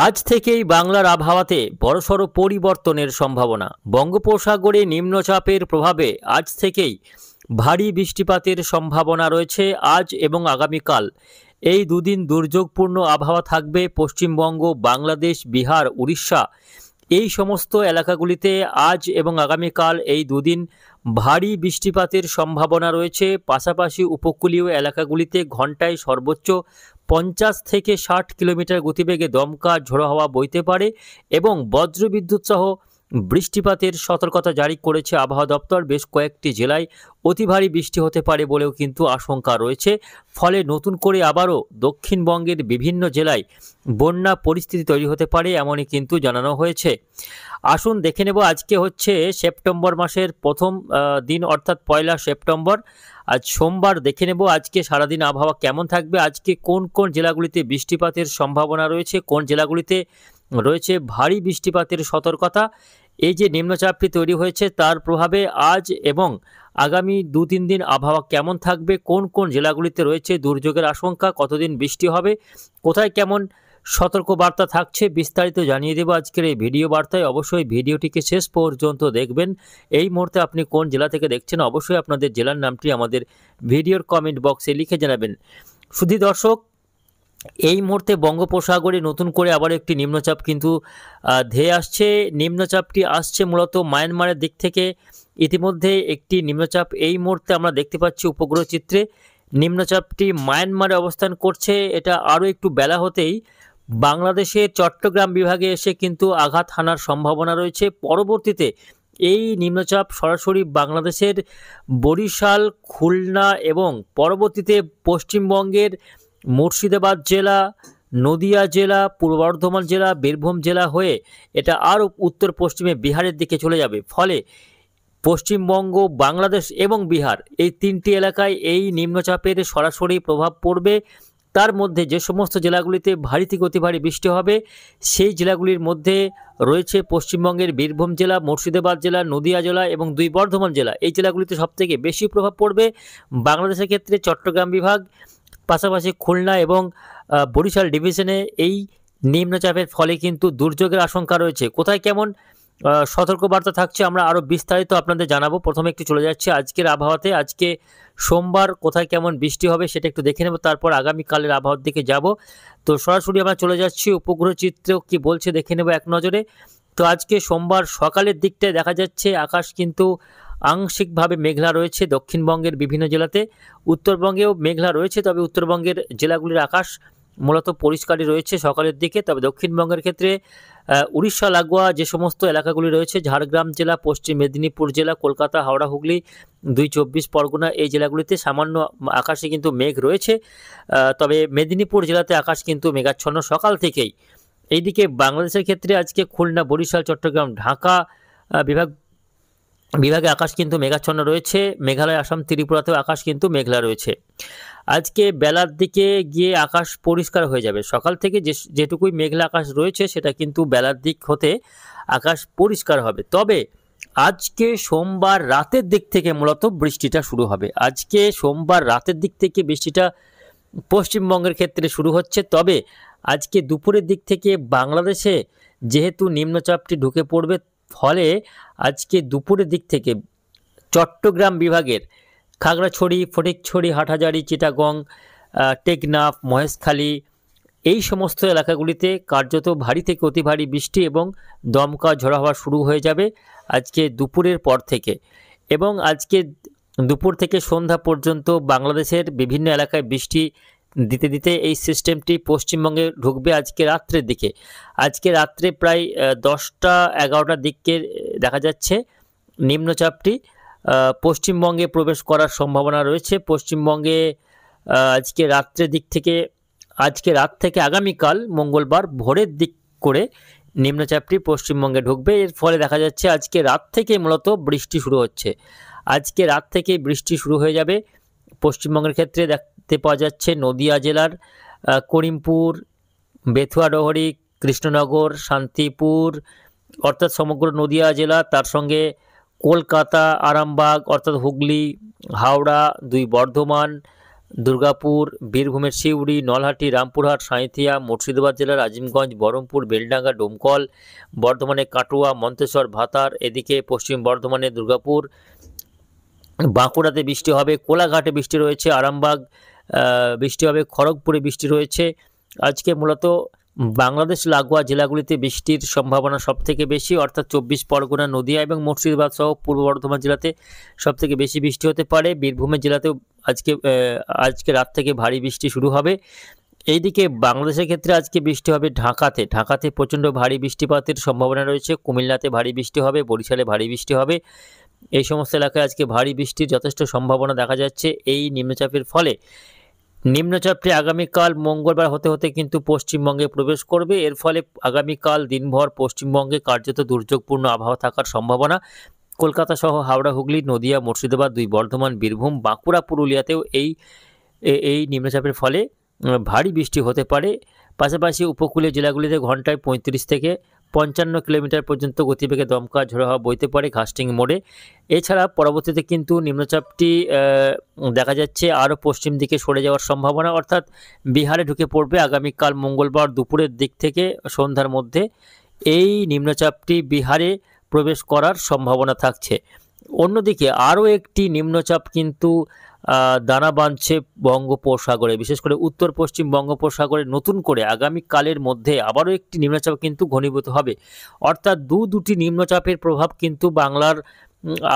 আজ থেকেই বাংলার আবহাওয়াতে বড়সড় পরিবর্তনের সম্ভাবনা। বঙ্গোপসাগরে নিম্নচাপের প্রভাবে আজ থেকেই ভারী বৃষ্টিপাতের সম্ভাবনা রয়েছে। আজ এবং আগামীকাল এই দুদিন দুর্যোগপূর্ণ আবহাওয়া থাকবে। পশ্চিমবঙ্গ, বাংলাদেশ, বিহার, উড়িষ্যা এই সমস্ত এলাকাগুলিতে আজ এবং আগামীকাল এই দুদিন ভারী বৃষ্টিপাতের সম্ভাবনা রয়েছে। পাশাপাশি উপকূলীয় এলাকাগুলিতে ঘন্টায় সর্বোচ্চ 50 থেকে 60 কিলোমিটার গতিবেগে দমকা ঝোড়ো হাওয়া বইতে পারে এবং বজ্রবিদ্যুৎ সহ বৃষ্টিপাতের সতর্কতা জারি করেছে আবহাওয়া দপ্তর। বেশ কয়েকটি জেলায় অতি ভারী বৃষ্টি হতে পারে বলেও কিন্তু আশঙ্কা রয়েছে। ফলে নতুন করে আবারও দক্ষিণবঙ্গের বিভিন্ন জেলায় বন্যা পরিস্থিতি তৈরি হতে পারে, এমনই কিন্তু জানানো হয়েছে। আসুন দেখে নেব, আজকে হচ্ছে সেপ্টেম্বর মাসের প্রথম দিন, অর্থাৎ 1 সেপ্টেম্বর। আজ সোমবার। দেখে নেব আজকে সারাদিন আবহাওয়া কেমন থাকবে, আজকে কোন কোন জেলাগুলিতে বৃষ্টিপাতের সম্ভাবনা রয়েছে, কোন জেলাগুলিতে রয়েছে ভারী বৃষ্টিপাতের সতর্কতা। এই যে নিম্নচাপটি তৈরি হয়েছে তার প্রভাবে আজ এবং আগামী 2-3 দিন আবহাওয়া কেমন থাকবে, কোন কোন জেলাগুলিতে রয়েছে দুর্যোগের আশঙ্কা, কতদিন বৃষ্টি হবে, কোথায় কেমন সতর্ক বার্তা থাকছে, বিস্তারিত জানিয়ে দেব আজকের এই ভিডিও বার্তায়। অবশ্যই ভিডিওটিকে শেষ পর্যন্ত দেখবেন। এই মুহূর্তে আপনি কোন জেলা থেকে দেখছেন অবশ্যই আপনাদের জেলার নামটি আমাদের ভিডিওর কমেন্ট বক্সে লিখে জানাবেন। শুধু দর্শক, এই মুহূর্তে বঙ্গোপসাগরে নতুন করে আবার একটি নিম্নচাপ কিন্তু ধেয়ে আসছে। নিম্নচাপটি আসছে মূলত মায়ানমারের দিক থেকে। ইতিমধ্যে একটি নিম্নচাপ এই মুহূর্তে আমরা দেখতে পাচ্ছি উপগ্রহ চিত্রে। নিম্নচাপটি মায়ানমারে অবস্থান করছে। এটা আরও একটু বেলা হতেই বাংলাদেশের চট্টগ্রাম বিভাগে এসে কিন্তু আঘাত হানার সম্ভাবনা রয়েছে। পরবর্তীতে এই নিম্নচাপ সরাসরি বাংলাদেশের বরিশাল, খুলনা এবং পরবর্তীতে পশ্চিমবঙ্গের মুর্শিদাবাদ জেলা, নদিয়া জেলা, পূর্ব বর্ধমান জেলা, বীরভূম জেলা হয়ে এটা আরও উত্তর পশ্চিমে বিহারের দিকে চলে যাবে। ফলে পশ্চিমবঙ্গ, বাংলাদেশ এবং বিহার এই 3টি এলাকায় এই নিম্নচাপের সরাসরি প্রভাব পড়বে। তার মধ্যে যে সমস্ত জেলাগুলিতে ভারী থেকে অতি ভারী বৃষ্টি হবে সেই জেলাগুলির মধ্যে রয়েছে পশ্চিমবঙ্গের বীরভূম জেলা, মুর্শিদাবাদ জেলা, নদিয়া জেলা এবং 2 বর্ধমান জেলা। এই জেলাগুলিতে সবথেকে বেশি প্রভাব পড়বে। বাংলাদেশের ক্ষেত্রে চট্টগ্রাম বিভাগ, পাশাপাশি খুলনা এবং বরিশাল ডিভিশনে এই নিম্নচাপের ফলে কিন্তু দুর্যোগের আশঙ্কা রয়েছে। কোথায় কেমন সতর্কবার্তা থাকছে আমরা আরও বিস্তারিত আপনাদের জানাবো। প্রথমে একটু চলে যাচ্ছে আজকের আবহাওয়াতে। আজকে সোমবার কোথায় কেমন বৃষ্টি হবে সেটা একটু দেখে নেব, তারপর আগামীকালের আবহাওয়ার দিকে যাব। তো সরাসরি আমরা চলে যাচ্ছি উপগ্রহ চিত্রেও কি বলছে দেখে নেব এক নজরে। তো আজকে সোমবার সকালের দিকটায় দেখা যাচ্ছে আকাশ কিন্তু আংশিকভাবে মেঘলা রয়েছে দক্ষিণবঙ্গের বিভিন্ন জেলাতে। উত্তরবঙ্গেও মেঘলা রয়েছে, তবে উত্তরবঙ্গের জেলাগুলির আকাশ মূলত পরিষ্কারই রয়েছে সকালের দিকে। তবে দক্ষিণবঙ্গের ক্ষেত্রে উড়িষ্যা লাগোয়া যে সমস্ত এলাকাগুলি রয়েছে, ঝাড়গ্রাম জেলা, পশ্চিম মেদিনীপুর জেলা, কলকাতা, হাওড়া, হুগলি, 2 24 পরগনা এই জেলাগুলিতে সামান্য আকাশে কিন্তু মেঘ রয়েছে। তবে মেদিনীপুর জেলাতে আকাশ কিন্তু মেঘাচ্ছন্ন সকাল থেকেই। এইদিকে বাংলাদেশের ক্ষেত্রে আজকে খুলনা, বরিশাল, চট্টগ্রাম, ঢাকা বিভাগে আকাশ কিন্তু মেঘাচ্ছন্ন রয়েছে। মেঘালয়, আসাম, ত্রিপুরাতেও আকাশ কিন্তু মেঘলা রয়েছে। আজকে বেলার দিকে গিয়ে আকাশ পরিষ্কার হয়ে যাবে। সকাল থেকে যেটুকুই মেঘলা আকাশ রয়েছে সেটা কিন্তু বেলার দিক হতে আকাশ পরিষ্কার হবে। তবে আজকে সোমবার রাতের দিক থেকে মূলত বৃষ্টিটা শুরু হবে। আজকে সোমবার রাতের দিক থেকে বৃষ্টিটা পশ্চিমবঙ্গের ক্ষেত্রে শুরু হচ্ছে। তবে আজকে দুপুরের দিক থেকে বাংলাদেশে যেহেতু নিম্নচাপটি ঢুকে পড়বে, ফলে আজকে দুপুরের দিক থেকে চট্টগ্রাম বিভাগের খাগড়াছড়ি, ফটিকছড়ি, হাটহাজারী, চিটাগং, টেকনাফ, মহেশখালী এই সমস্ত এলাকাগুলিতে কার্যত ভারী থেকে অতি ভারী বৃষ্টি এবং দমকা ঝোড়ো হাওয়া শুরু হয়ে যাবে আজকে দুপুরের পর থেকে। এবং আজকে দুপুর থেকে সন্ধ্যা পর্যন্ত বাংলাদেশের বিভিন্ন এলাকায় বৃষ্টি দিতে দিতে এই সিস্টেমটি পশ্চিমবঙ্গে ঢুকবে আজকে রাত্রের দিকে। আজকে রাত্রে প্রায় 10টা-11টার দিকে দেখা যাচ্ছে নিম্নচাপটি পশ্চিমবঙ্গে প্রবেশ করার সম্ভাবনা রয়েছে। পশ্চিমবঙ্গে আজকে রাত্রের দিক থেকে, আজকে রাত থেকে আগামীকাল মঙ্গলবার ভোরের দিক করে নিম্নচাপটি পশ্চিমবঙ্গে ঢুকবে। এর ফলে দেখা যাচ্ছে আজকে রাত থেকে মূলত বৃষ্টি শুরু হচ্ছে। আজকে রাত থেকে বৃষ্টি শুরু হয়ে যাবে পশ্চিমবঙ্গের ক্ষেত্রে। দেখতে পাওয়া যাচ্ছে নদিয়া জেলার করিমপুর, বেথুয়াডহরি, কৃষ্ণনগর, শান্তিপুর অর্থাৎ সমগ্র নদিয়া জেলা, তার সঙ্গে কলকাতা, আরামবাগ অর্থাৎ হুগলি, হাওড়া, 2 বর্ধমান, দুর্গাপুর, বীরভূমের সিউড়ি, নলহাটি, রামপুরহাট, সাঁইথিয়া, মুর্শিদাবাদ জেলার আজিমগঞ্জ, বহরমপুর, বেলডাঙ্গা, ডোমকল, বর্ধমানে কাটোয়া, মন্তেশ্বর, ভাতার, এদিকে পশ্চিম বর্ধমানে দুর্গাপুর, বাঁকুড়াতে বৃষ্টি হবে, কোলাঘাটে বৃষ্টি রয়েছে, আরামবাগ বৃষ্টি হবে, খড়গপুরে বৃষ্টি রয়েছে। আজকে মূলত বাংলাদেশ লাগোয়া জেলাগুলিতে বৃষ্টির সম্ভাবনা সবথেকে বেশি, অর্থাৎ 24 পরগনা, নদিয়া এবং মুর্শিদাবাদ সহ পূর্ব বর্ধমান জেলাতে সবথেকে বেশি বৃষ্টি হতে পারে। বীরভূমের জেলাতেও আজকে রাত থেকে ভারী বৃষ্টি শুরু হবে। এইদিকে বাংলাদেশের ক্ষেত্রে আজকে বৃষ্টি হবে ঢাকাতে প্রচণ্ড ভারী বৃষ্টিপাতের সম্ভাবনা রয়েছে। কুমিল্লাতে ভারী বৃষ্টি হবে, বরিশালে ভারী বৃষ্টি হবে। এই সমস্ত এলাকায় আজকে ভারী বৃষ্টির যথেষ্ট সম্ভাবনা দেখা যাচ্ছে এই নিম্নচাপের ফলে। নিম্নচাপটি আগামীকাল মঙ্গলবার হতে হতে কিন্তু পশ্চিমবঙ্গে প্রবেশ করবে। এর ফলে আগামীকাল দিনভর পশ্চিমবঙ্গে কার্যত দুর্যোগপূর্ণ আবহাওয়া থাকার সম্ভাবনা। কলকাতা সহ হাওড়া, হুগলি, নদিয়া, মুর্শিদাবাদ, 2 বর্ধমান, বীরভূম, বাঁকুড়া, পুরুলিয়াতেও এই নিম্নচাপের ফলে ভারী বৃষ্টি হতে পারে। পাশাপাশি উপকূলীয় জেলাগুলিতে ঘন্টায় 35 থেকে 55 কিলোমিটার পর্যন্ত গতিবেগে দমকা ঝোড়ো হাওয়া বইতে পারে ঘাসডিং মোড়ে। এছাড়া পরবর্তীতে কিন্তু নিম্নচাপটি দেখা যাচ্ছে আরও পশ্চিম দিকে সরে যাওয়ার সম্ভাবনা, অর্থাৎ বিহারে ঢুকে পড়বে আগামীকাল মঙ্গলবার দুপুরের দিক থেকে সন্ধ্যার মধ্যে এই নিম্নচাপটি বিহারে প্রবেশ করার সম্ভাবনা থাকছে। অন্যদিকে আরও একটি নিম্নচাপ কিন্তু দানা বাঁধছে বঙ্গোপসাগরে, বিশেষ করে উত্তর পশ্চিম বঙ্গোপসাগরে নতুন করে আগামীকালের মধ্যে আবারও একটি নিম্নচাপ কিন্তু ঘনীভূত হবে। অর্থাৎ দুটি নিম্নচাপের প্রভাব কিন্তু বাংলার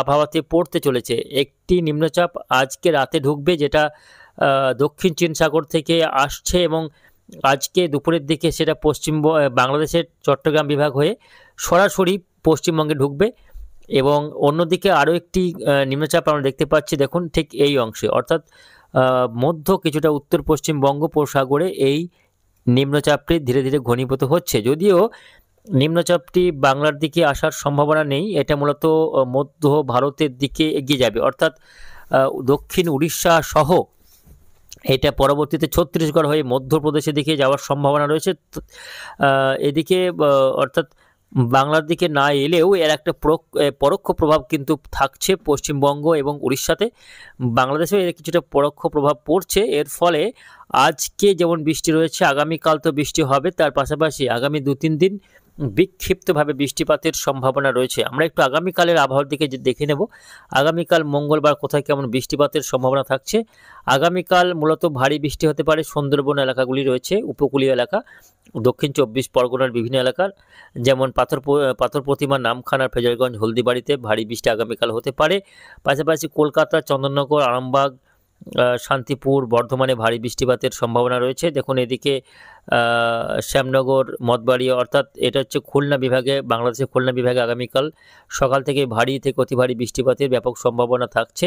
আবহাওয়াতে পড়তে চলেছে। একটি নিম্নচাপ আজকে রাতে ঢুকবে, যেটা দক্ষিণ চীন সাগর থেকে আসছে এবং আজকে দুপুরের দিকে সেটা বাংলাদেশের চট্টগ্রাম বিভাগ হয়ে সরাসরি পশ্চিমবঙ্গে ঢুকবে। এবং অন্যদিকে আরও একটি নিম্নচাপ আমরা দেখতে পাচ্ছি, দেখুন ঠিক এই অংশে, অর্থাৎ মধ্য কিছুটা উত্তর পশ্চিম বঙ্গোপসাগরে এই নিম্নচাপটি ধীরে ধীরে ঘনীভূত হচ্ছে। যদিও নিম্নচাপটি বাংলার দিকে আসার সম্ভাবনা নেই, এটা মূলত মধ্য ভারতের দিকে এগিয়ে যাবে, অর্থাৎ দক্ষিণ উড়িষ্যা সহ এটা পরবর্তীতে ছত্তিশগড় হয়ে মধ্যপ্রদেশের দিকে যাওয়ার সম্ভাবনা রয়েছে। এদিকে অর্থাৎ বাংলার দিকে না এলেও এর একটা পরোক্ষ প্রভাব কিন্তু থাকছে পশ্চিমবঙ্গ এবং উড়িষ্যাতে। বাংলাদেশেও এর কিছুটা পরোক্ষ প্রভাব পড়ছে। এর ফলে আজকে যেমন বৃষ্টি রয়েছে, আগামীকাল তো বৃষ্টি হবে, তার পাশাপাশি আগামী 2-3 দিন বিক্ষিপ্তভাবে বৃষ্টিপাতের সম্ভাবনা রয়েছে। আমরা একটু আগামীকালের আবহাওয়ার দিকে দেখে নেব। আগামীকাল মঙ্গলবার কোথায় কেমন বৃষ্টিপাতের সম্ভাবনা থাকছে। আগামীকাল মূলত ভারী বৃষ্টি হতে পারে সুন্দরবন এলাকাগুলি রয়েছে, উপকূলীয় এলাকা, দক্ষিণ 24 পরগনার বিভিন্ন এলাকার, যেমন পাথর প্রতিমা, নামখানা, ফেজারগঞ্জ, হলদিবাড়িতে ভারী বৃষ্টি আগামীকাল হতে পারে। পাশাপাশি কলকাতা, চন্দননগর, আরামবাগ, শান্তিপুর, বর্ধমানে ভারী বৃষ্টিপাতের সম্ভাবনা রয়েছে। দেখুন এদিকে শ্যামনগর, মঠবাড়িয়া, অর্থাৎ এটা হচ্ছে খুলনা বিভাগে, বাংলাদেশের খুলনা বিভাগে আগামীকাল সকাল থেকে ভারী থেকে অতি ভারী বৃষ্টিপাতের ব্যাপক সম্ভাবনা থাকছে।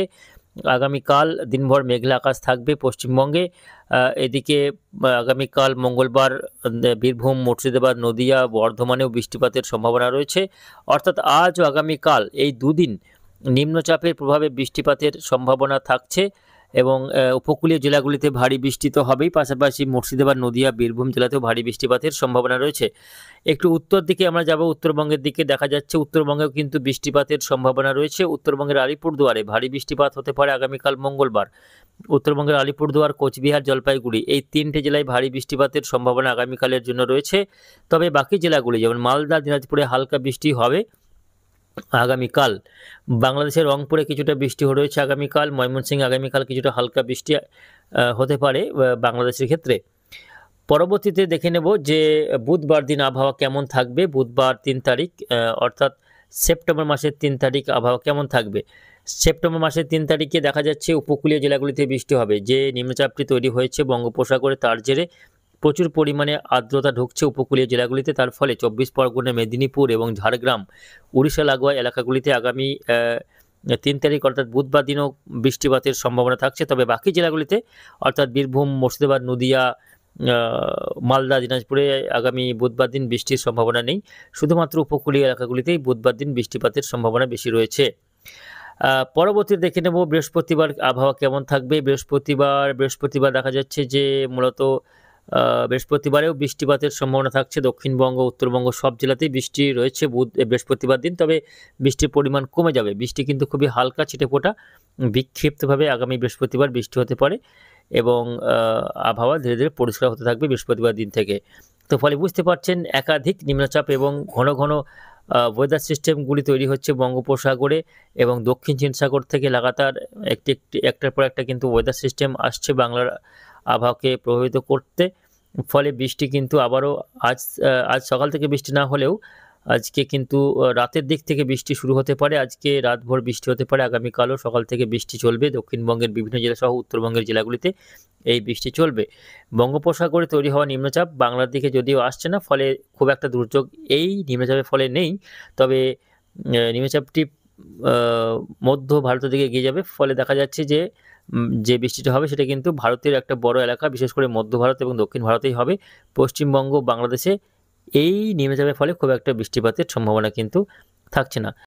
আগামীকাল দিনভর মেঘলা আকাশ থাকবে পশ্চিমবঙ্গে। এদিকে আগামীকাল মঙ্গলবার বীরভূম, মুর্শিদাবাদ, নদিয়া, বর্ধমানেও বৃষ্টিপাতের সম্ভাবনা রয়েছে। অর্থাৎ আজ ও আগামীকাল এই দুদিন নিম্নচাপের প্রভাবে বৃষ্টিপাতের সম্ভাবনা থাকছে এবং উপকূলীয় জেলাগুলিতে ভারী বৃষ্টি তো হবেই, পাশাপাশি মুর্শিদাবাদ, নদিয়া, বীরভূম জেলাতেও ভারী বৃষ্টিপাতের সম্ভাবনা রয়েছে। একটু উত্তর দিকে আমরা যাব, উত্তরবঙ্গের দিকে দেখা যাচ্ছে উত্তরবঙ্গেও কিন্তু বৃষ্টিপাতের সম্ভাবনা রয়েছে। উত্তরবঙ্গের আলিপুরদুয়ারে ভারী বৃষ্টিপাত হতে পারে আগামীকাল মঙ্গলবার। উত্তরবঙ্গের আলিপুরদুয়ার, কোচবিহার, জলপাইগুড়ি এই 3টে জেলায় ভারী বৃষ্টিপাতের সম্ভাবনা আগামীকালের জন্য রয়েছে। তবে বাকি জেলাগুলি যেমন মালদা, দিনাজপুরে হালকা বৃষ্টি হবে আগামীকাল। বাংলাদেশের রংপুরে কিছুটা বৃষ্টি রয়েছে আগামীকাল। ময়মনসিংহে আগামীকাল কিছুটা হালকা বৃষ্টি হতে পারে বাংলাদেশের ক্ষেত্রে। পরবর্তীতে দেখে নেব যে বুধবার দিন আবহাওয়া কেমন থাকবে। বুধবার 3 তারিখ, অর্থাৎ সেপ্টেম্বর মাসের 3 তারিখ আবহাওয়া কেমন থাকবে। সেপ্টেম্বর মাসের 3 তারিখে দেখা যাচ্ছে উপকূলীয় জেলাগুলিতে বৃষ্টি হবে। যে নিম্নচাপটি তৈরি হয়েছে বঙ্গোপসাগরে, তার জেরে প্রচুর পরিমাণে আর্দ্রতা ঢুকছে উপকূলীয় জেলাগুলিতে। তার ফলে 24 পরগনা, মেদিনীপুর এবং ঝাড়গ্রাম, উড়িষ্যা লাগোয়া এলাকাগুলিতে আগামী 3 তারিখ অর্থাৎ বুধবার দিনও বৃষ্টিপাতের সম্ভাবনা থাকছে। তবে বাকি জেলাগুলিতে অর্থাৎ বীরভূম, মুর্শিদাবাদ, নদিয়া, মালদা, দিনাজপুরে আগামী বুধবার দিন বৃষ্টির সম্ভাবনা নেই। শুধুমাত্র উপকূলীয় এলাকাগুলিতেই বুধবার দিন বৃষ্টিপাতের সম্ভাবনা বেশি রয়েছে। পরবর্তী দেখে নেব বৃহস্পতিবার আবহাওয়া কেমন থাকবে। বৃহস্পতিবার দেখা যাচ্ছে যে মূলত বৃহস্পতিবারেও বৃষ্টিপাতের সম্ভাবনা থাকছে। দক্ষিণবঙ্গ, উত্তরবঙ্গ সব জেলাতেই বৃষ্টি রয়েছে বৃহস্পতিবার দিন। তবে বৃষ্টির পরিমাণ কমে যাবে। বৃষ্টি কিন্তু খুবই হালকা ছিটেফোঁটা বিক্ষিপ্তভাবে আগামী বৃহস্পতিবার বৃষ্টি হতে পারে। এবং আবহাওয়া ধীরে ধীরে পরিষ্কার হতে থাকবে বৃহস্পতিবার দিন থেকে। তো ফলে বুঝতে পারছেন একাধিক নিম্নচাপ এবং ঘন ঘন ওয়েদার সিস্টেমগুলি তৈরি হচ্ছে বঙ্গোপসাগরে এবং দক্ষিণ চীন সাগর থেকে লাগাতার একটার পর একটা কিন্তু ওয়েদার সিস্টেম আসছে বাংলার আবহাওয়াকে প্রভাবিত করতে। ফলে বৃষ্টি কিন্তু আবারও আজ সকাল থেকে বৃষ্টি না হলেও আজকে কিন্তু রাতের দিক থেকে বৃষ্টি শুরু হতে পারে। আজকে রাতভর বৃষ্টি হতে পারে, আগামীকালও সকাল থেকে বৃষ্টি চলবে। দক্ষিণবঙ্গের বিভিন্ন জেলা সহ উত্তরবঙ্গের জেলাগুলিতে এই বৃষ্টি চলবে। বঙ্গোপসাগরে তৈরি হওয়া নিম্নচাপ বাংলার দিকে যদিও আসছে না, ফলে খুব একটা দুর্যোগ এই নিম্নচাপের ফলে নেই। তবে নিম্নচাপটি মধ্য ভারতের দিকে এগিয়ে যাবে, ফলে দেখা যাচ্ছে যে যে বৃষ্টিটা হবে সেটা কিন্তু ভারতের একটা বড় এলাকা, বিশেষ করে মধ্য ভারত এবং দক্ষিণ ভারতেই হবে। পশ্চিমবঙ্গ, বাংলাদেশে এই নিম্নচাপের ফলে খুব একটা বৃষ্টিপাতের সম্ভাবনা কিন্তু থাকছে না।